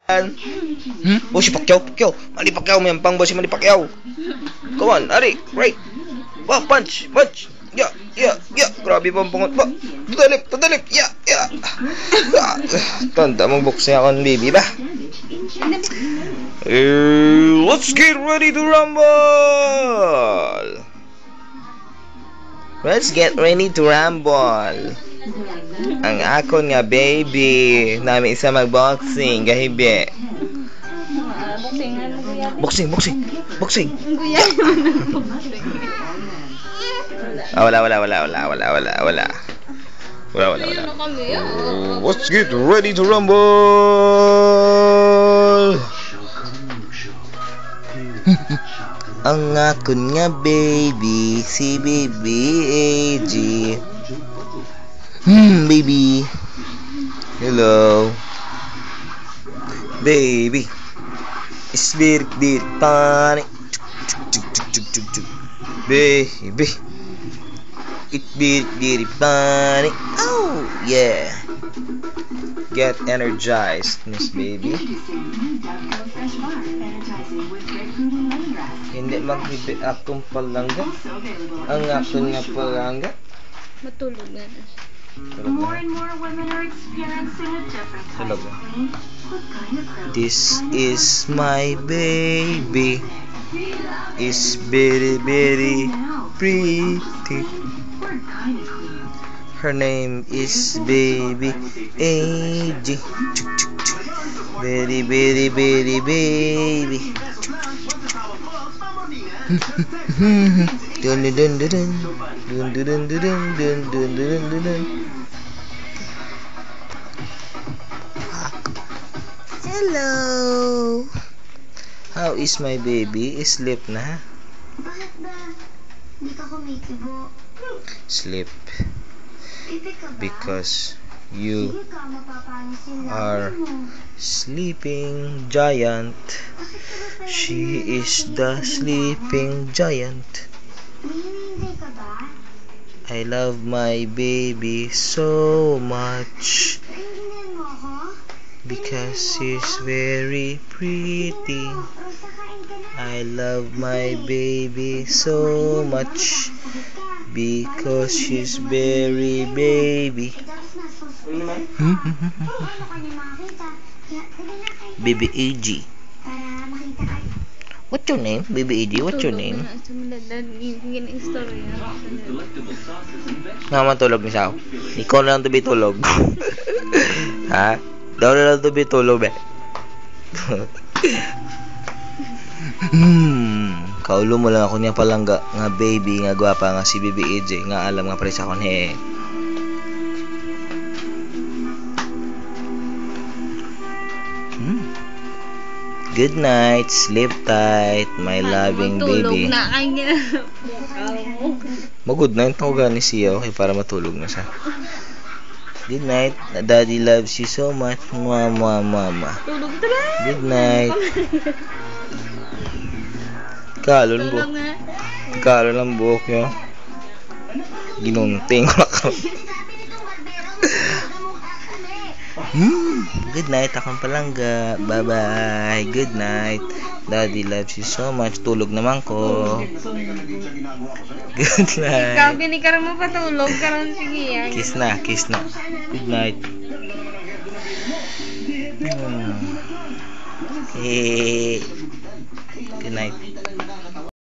Oh, si Pacquiao. Manny Pacquiao, may pang boss si Manny Pacquiao. Come on, Ari, right. Wah, punch. Ya. Grabe pang pungot ba. Tadalip. Ya. Tanda mong boxing ako ng baby ba? Let's get ready to rumble. Ang akon nga baby, namin isa mag-boxing, gahibi. Boxing. Wala. Let's get ready to rumble. Ang akon nga baby, si Baby AG. Baby. Hello. Baby. Spirit panic. Baby. It did panic. Oh, yeah. Get energized, Miss Baby. Hindi magbibig akong palangga. Ang akon nga palangga. Matulog na. This is my baby. Is very pretty. Her name is Baby AG. Very baby. Dun. Hello. How is my baby? Sleep na? Bakit ba? Hindi ka kumikibo? Sleep. Bibig ka ba? Because you Sige ka, mapapanis yung are labi mo. sleeping giant. Bakit ka ba talaga She hindi is nakakita the ng sleeping giant. May hinihintay ka ba? I love my baby so much Painggan mo ako? because she's very pretty. Rosa, kain ka na. I love my baby so much because she's very baby. Tapos nasusunod ka. Paano ka niya makakita? Kaya sabi na kayo Baby AG. para makita ka. What's your name? Baby AG, what's your name? Sa maladad, yung istorya. Nga matulog ni Sao. Ikaw na lang to be tulog. Ha? Daw na lang to be tulog, be. Kaulo mo lang ako niya palang nga baby, nga gwapa nga si Baby AJ. Nga alam nga pala sa akon, he. Good night, sleep tight, my loving baby. Matulog na kanya. Magod na yung tawag ni siya, okay, para matulog na siya. Good night, daddy loves you so much, mama. Tulog talaga. Good night. Kalon Tulog buhok. na. Kalon ang buhok nyo. Ginunting ko na kami. Good night, akong palangga. Bye-bye. Good night. Daddy loves you so much. Tulog naman ko. Good night. Ikaw, binikaran mo pa tulog. Karoon, sige yan. Kiss na. Good night. Good night.